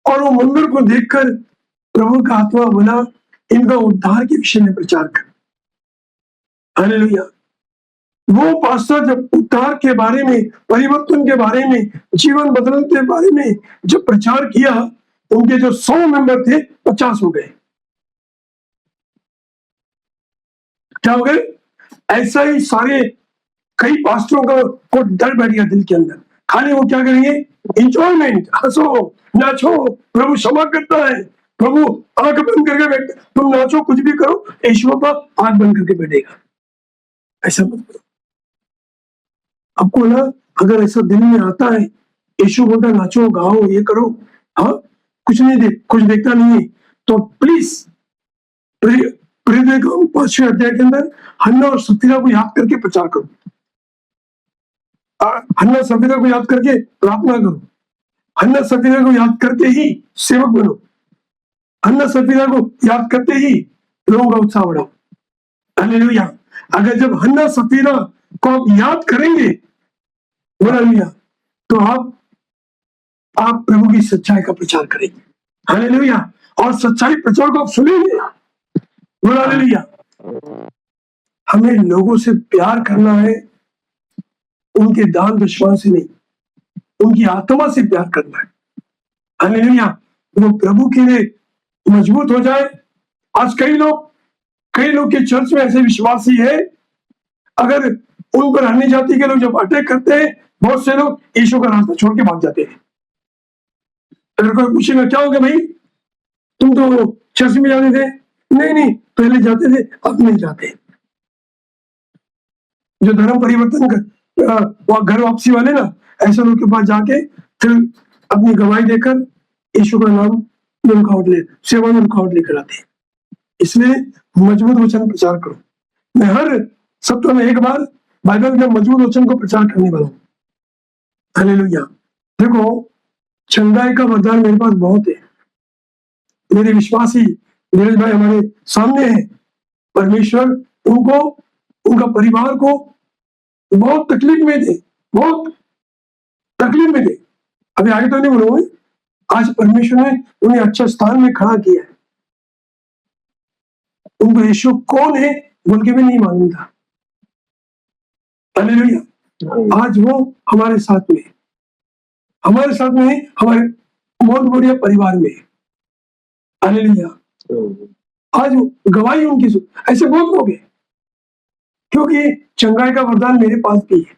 और वो मेंबर को देखकर प्रभु का आत्मा बोला, इनका उद्धार के विषय में प्रचार कर। हालेलुया। वो पास्टर जब उद्धार के बारे में, परिवर्तन के बारे में, जीवन बदलने के बारे में जब प्रचार किया, उनके जो 100 मेंबर थे 50 हो गए। क्या हो गए? ऐसा ही सारे कई पास्टरों को डर बैठ गया दिल के अंदर। खाली वो क्या करेंगे? इंजॉयमेंट, हंसो नाचो, प्रभु क्षमा करता है, प्रभु आंख बंद करके बैठ, तुम नाचो कुछ भी करो, यीशु का आंख बंद करके बैठेगा। ऐसा मत करो। आपको ना अगर ऐसा दिल में आता है, यीशु बोलता नाचो गाओ ये करो, हाँ कुछ देखता नहीं है, तो प्लीज प्रेरित 5वें अध्याय के अंदर हन्ना और सफीरा को याद करके प्रचार करो। हन्ना सफीरा को याद करके प्रार्थना करो। हन्ना सफीरा को याद करते ही सेवक बनो। हन्ना सफीरा को याद करते ही लोगों का उत्साह बढ़ाओ। हालेलुया। अगर जब हन्ना सफीरा को आप याद करेंगे, हालेलुया, तो आप प्रभु की सच्चाई का प्रचार करेंगे। हालेलुया। और सच्चाई प्रचार को आप सुनेंगे। हालेलुया। हमें लोगों से प्यार करना है, उनके दान विश्वास से नहीं, उनकी आत्मा से प्यार करना है। हालेलुया। वो प्रभु के लिए मजबूत हो जाए। आज कई लोग के चर्च में ऐसे विश्वासी है, अगर उन पर अन्य जाति के लोग जब अटैक करते हैं, बहुत से लोग यीशु का रास्ता छोड़ के भाग जाते हैं। अगर कोई पूछेगा क्या हो गया भाई, तुम तो चर्च में जाते थे? नहीं, पहले जाते थे, अब नहीं जाते। जो धर्म परिवर्तन कर घर वापसी वाले ना, ऐसे लोग के पास जाके फिर अपनी गवाही देकर यीशु का नाम सेवा में रुकावट लेकर आते हैं। इसलिए मजबूत वचन प्रचार करो। मैं हर सप्ताह में एक बार बाइबल के मजबूत वचन को प्रचार करने वाला हूँ। हालेलुया। देखो, चंगाई का वरदान मेरे पास बहुत है। मेरे विश्वासी नीरज भाई हमारे सामने है। परमेश्वर उनको, उनका परिवार को बहुत तकलीफ में थे। अभी आगे तो नहीं बोलूंगा। आज परमेश्वर ने उन्हें अच्छे स्थान में खड़ा किया है। उनको यीशु कौन है बोल के भी नहीं मालूम था। हालेलुया। आज वो हमारे साथ में हमारे बहुत बढ़िया परिवार में। हालेलुया। आज गवाही उनकी ऐसे बहुत लोग हैं, क्योंकि चंगाई का वरदान मेरे पास भी है,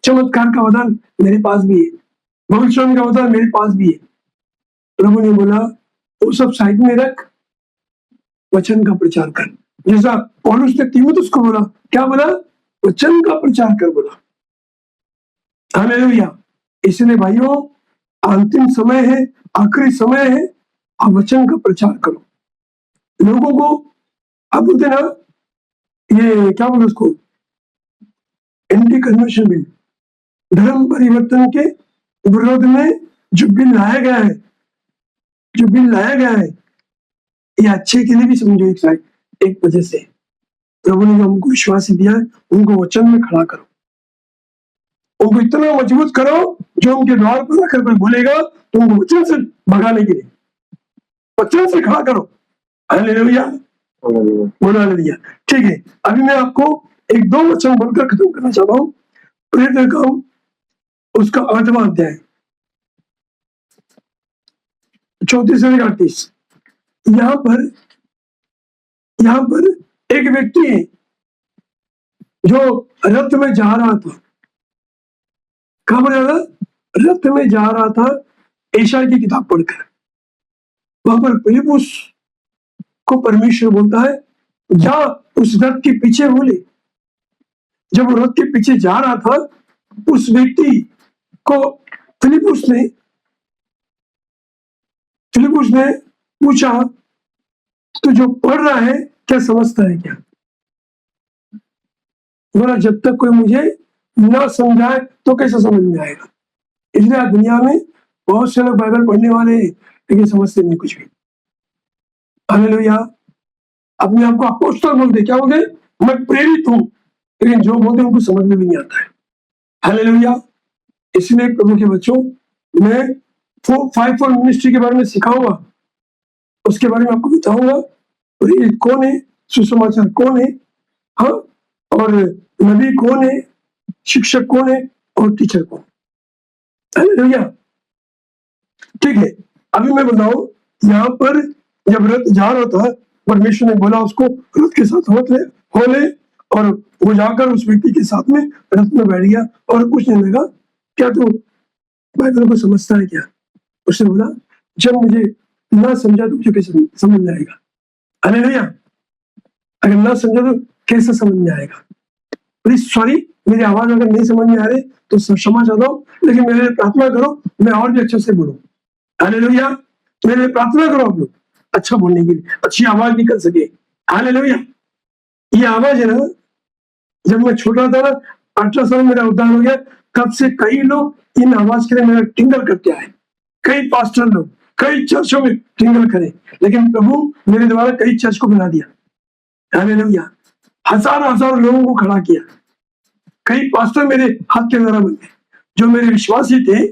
चमत्कार का वरदान मेरे पास भी है, भविष्यवाणी का वरदान मेरे पास भी है। प्रभु ने बोला वो सब साइड में रख, वचन का प्रचार कर। जैसा पौलुस ने तीमुथियुस को बोला, क्या बोला? वचन का प्रचार कर बोला। हालेलुया। इसलिए भाइयों, अंतिम समय है, आखिरी समय है, आप वचन का प्रचार करो। लोगों को आप बोलते ना, ये क्या बोलते उसको, एंटी कन्वर्शन बिल, धर्म परिवर्तन के विरोध में जो बिल लाया गया है, ये अच्छे के लिए भी समझो। एक वजह से प्रभु ने जो हमको विश्वास दिया है, उनको वचन में खड़ा करो, उनको इतना मजबूत करो, जो उनके द्वार पर आकर कोई बोलेगा तो उनको वचन से भगाने के लिए वचन से खड़ा करो। हालेलुया। हालेलुया। ठीक है, अभी मैं आपको एक दो वचन बोलकर खत्म करना चाहता हूँ। प्रेरित काम उसका 8वां अध्याय 34 से 38। यहाँ पर एक व्यक्ति है जो रथ में जा रहा था। कहाँ पर जा रहा? रथ में जा रहा था, एशाया की किताब पढ़कर। वहां पर फिलिप्पुस को परमेश्वर बोलता है, जा उस रथ के पीछे बोले। जब वो रथ के पीछे जा रहा था, उस व्यक्ति को फिलिप्पुस ने पूछा, तो जो पढ़ रहा है क्या समझता है क्या? बोला, जब तक कोई मुझे ना समझाए तो कैसे समझ में आएगा। इसलिए दुनिया में बहुत से लोग बाइबल पढ़ने वाले हैं, लेकिन समझते नहीं कुछ भी। हालेलुया। अपने आप को अपोस्तल बोलते, क्या बोलते? मैं प्रेरित हूं, लेकिन जो बोलते उनको समझ में भी नहीं आता है। हालेलुया। इसलिए प्रभु के बच्चों, मैं 5 मिनिस्ट्री के बारे में सिखाऊंगा, उसके बारे में आपको बताऊंगा, प्रेरित कौन है, सुसमाचार कौन है, हाँ, और नबी कौन है, शिक्षक कौन है और टीचर कौन है। हालेलुया। ठीक है, अभी मैं बताऊं, यहाँ पर जब रथ जा रहा था, परमेश्वर ने बोला उसको रथ के साथ हो ले, और वो जाकर उस व्यक्ति के साथ में रथ में बैठ गया और पूछने लगा, क्या तू बाइबल को समझता है क्या? उसने बोला, जब मुझे ना समझा तो मुझे कैसे समझ में आएगा? हालेलुया। अगर ना समझा तो कैसे समझ में आएगा? प्लीज सॉरी, मेरी आवाज अगर नहीं समझ में आ रही तो क्षमा चाहता हूँ, लेकिन मेरे लिए प्रार्थना करो, मैं और भी अच्छे से बोलूं। हालेलुया। मेरे लिए प्रार्थना करो आप लोग अच्छा बोलने के लिए, अच्छी आवाज निकल सके। हालेलुया। ये आवाज है ना, जब मैं छोटा था ना, 18 साल मेरा उद्धार हो गया, तब से कई लोग इन आवाज के लिए मेरा टिंगल करके आए, कई पास्टर लोग कई चर्चों में टिंगल करे, लेकिन प्रभु मेरे द्वारा कई चर्च को बना दिया। हालेलुया। हजार लोगों को खड़ा किया, कई पास्टर मेरे हाथ के द्वारा बन गए, जो मेरे विश्वासी थे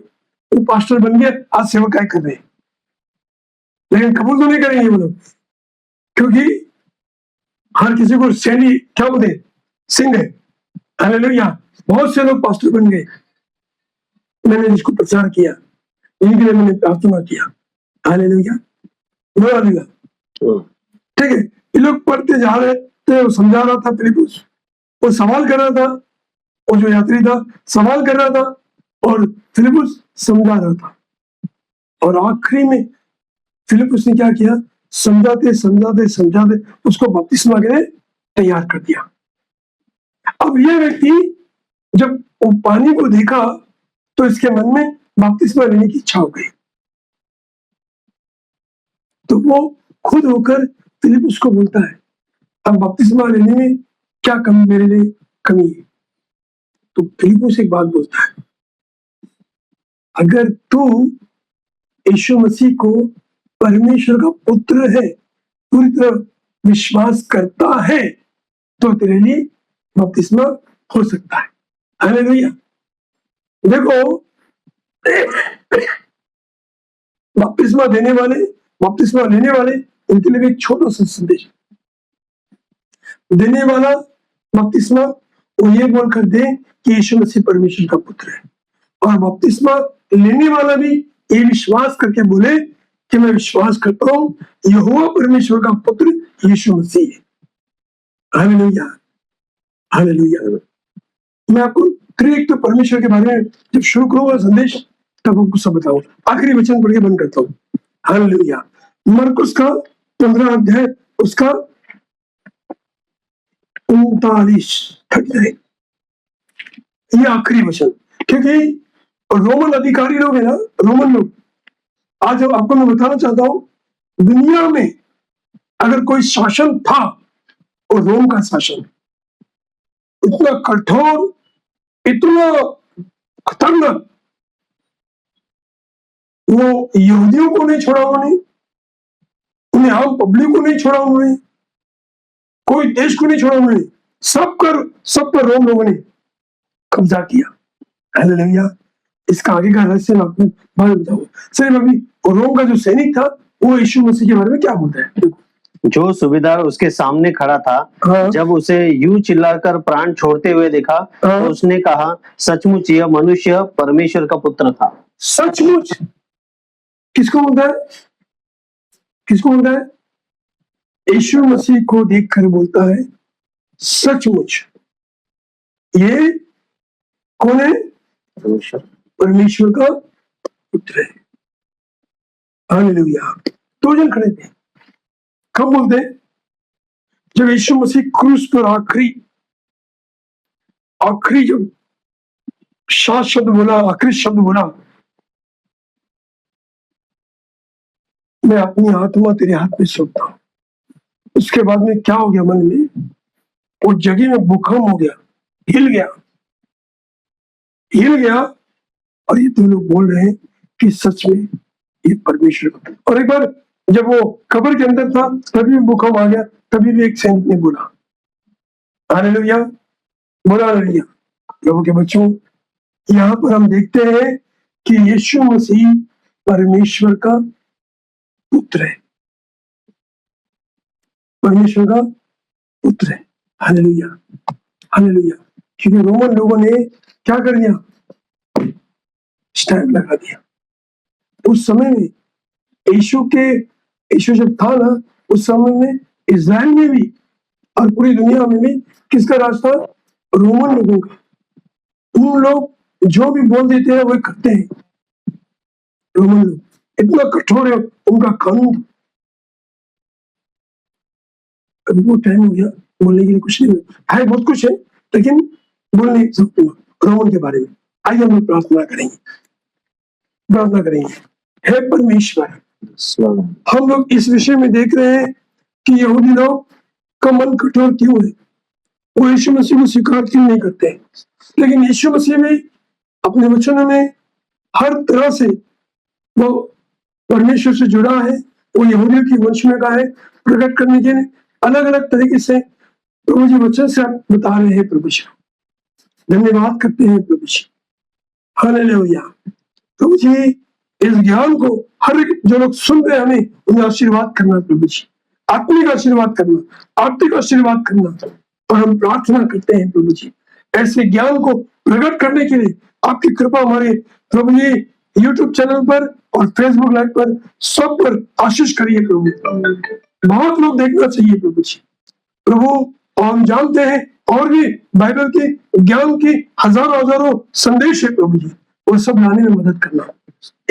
वो पास्टर बन गए, आज सेवकाई कर रहे हैं, लेकिन कबूल तो नहीं करेंगे वो लोग, क्योंकि हर किसी को सैनी क्या बोलते, सिंह है। हालेलुया। बहुत से लोग पास्टर बन गए, मैंने जिसको प्रचार किया, इनके लिए मैंने प्रार्थना किया। हालेलुया। हालेलुया। ठीक है, ये लोग पढ़ते जा रहे थे, वो समझा रहा था फिलिप्पुस, वो सवाल कर रहा था, वो जो यात्री था सवाल कर रहा था और फिलिप्पुस समझा रहा था, और आखिरी में फिलिप्पुस ने क्या किया, समझाते समझाते समझाते उसको बपतिस्मा के लिए तैयार कर दिया। अब ये व्यक्ति जब वो पानी को देखा तो इसके मन में बपतिस्मा लेने की इच्छा हो गई, तो वो खुद होकर फिलिप्पुस को बोलता है, अब बपतिस्मा लेने में क्या कमी, मेरे लिए कमी है? तो फिलिप्पुस एक बात बोलता है, अगर तू यीशु मसीह को परमेश्वर का पुत्र है, पूरी तरह विश्वास करता है, तो तेरे लिए बपतिस्मा हो सकता है। हालेलुया। देखो, बपतिस्मा देने वाले, बपतिस्मा लेने वाले, उनके लिए भी एक छोटा सा संदेश। देने वाला बपतिस्मा वो ये बोलकर दे कि यीशु मसीह परमेश्वर का पुत्र है, और बपतिस्मा लेने वाला भी ये विश्वास करके बोले कि मैं विश्वास करता हूं यहोवा परमेश्वर का पुत्र यीशु मसीह है। हालेलुया। हालेलुया। मैं आपको त्रिएक तो परमेश्वर के बारे में जब शुरू करूंगा संदेश, तब आपको सब बताऊंगा। आखिरी वचन पढ़ के बंद करता हूँ। हालेलुया। मरकुस का 15 अध्याय, उसका 39 ये आखिरी वचन, क्योंकि रोमन अधिकारी लोग है ना, रोमन लोग, आज आपको मैं बताना चाहता हूं, दुनिया में अगर कोई शासन था वो रोम का शासन, इतना कठोर, इतना खतरनाक, वो यहूदियों को नहीं छोड़ा उन्होंने, उन्हें आम पब्लिक को नहीं छोड़ा उन्होंने, कोई देश को नहीं छोड़ा उन्होंने, सब पर रोम लोगों ने कब्जा किया। हालेलुया। इसका आगे का रहस्य मैं आपको बाद में बताऊंगा। सिर्फ अभी रोम का जो सैनिक था वो यीशु मसीह के बारे में क्या बोलता है, देखो। जो सूबेदार उसके सामने खड़ा था, हाँ। जब उसे यूं चिल्लाकर प्राण छोड़ते हुए देखा, हाँ। तो उसने कहा, सचमुच यह मनुष्य परमेश्वर का पुत्र था। सचमुच किसको बोलता है, किसको बोलता है? यीशु मसीह को देखकर बोलता है, सचमुच ये कौन है? परमेश्वर का पुत्र है। हालेलुया। 2 जन खड़े थे, कब बोलते? जब यीशु मसीह क्रूस पर आखिरी जब शब्द बोला, आखिरी शब्द बोला, मैं अपनी आत्मा तेरे हाथ में सौंपता हूं, उसके बाद में क्या हो गया मन में? वो जगह में भूकंप हो गया, हिल गया, और ये 2 लोग बोल रहे हैं कि सच में ये परमेश्वर का। और एक बार जब वो कब्र के अंदर था तभी भूकंप आ गया, तभी भी एक सैनिक ने बोला, हालेलुया, बोला हालेलुया। प्रभु के बच्चों, यहाँ पर हम देखते हैं कि यीशु मसीह परमेश्वर का पुत्र है, परमेश्वर का पुत्र है। Hallelujah, hallelujah. क्योंकि रोमन लोगों ने क्या कर दिया, स्टैंप लगा दिया। उस समय में यीशु जब था ना, उस समय में इज़राइल में भी और पूरी दुनिया में भी किसका राज था, रोमन लोगों का। उन लोग जो भी बोल देते हैं वही करते हैं। रोमन लोग इतना कठोर है उनका कानून। अभी वो टाइम हो गया बोलने के लिए, कुछ नहीं है, बहुत कुछ है लेकिन बोल नहीं सकूंगा रोमन के बारे में। आइए हम लोग प्रार्थना करेंगे, प्रार्थना करेंगे। हे परमेश्वर, हम लोग इस विषय में देख रहे हैं कि यहूदी लोग का मन कठोर क्यों है, वो यीशु मसीह को स्वीकार क्यों नहीं करते। लेकिन यीशु मसीह में अपने वचनों में हर तरह से वो परमेश्वर से जुड़ा है, वो यहूदियों की वंश में का है, प्रकट करने के लिए अलग अलग तरीके से प्रभु जी वचन से आप बता रहे हैं। प्रभु जी धन्यवाद करते हैं प्रभु जी, हालेलुया। प्रभु जी इस ज्ञान को हर एक जो लोग सुन रहे हैं हमें उन्हें आशीर्वाद करना प्रभु जी, आत्मिक आशीर्वाद करना, आर्थिक आशीर्वाद करना। और हम प्रार्थना करते हैं प्रभु जी ऐसे ज्ञान को प्रकट करने के लिए आपकी कृपा हमारे प्रभु जी यूट्यूब चैनल पर और फेसबुक लाइव पर सब पर आशीष करिए प्रभु। बहुत लोग देखना चाहिए प्रभु जी। प्रभु और हम जानते हैं और भी बाइबल के ज्ञान के हजारों हजारों संदेश है प्रभु जी, वो सब लाने में मदद करना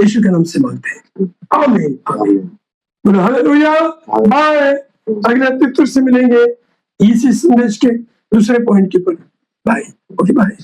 यीशु के नाम से मांगते हैं, आमीन आमीन। हालेलुया। बाय, अगले एपिसोड से मिलेंगे इसी संदेश के दूसरे पॉइंट के ऊपर। Bye, okay bye.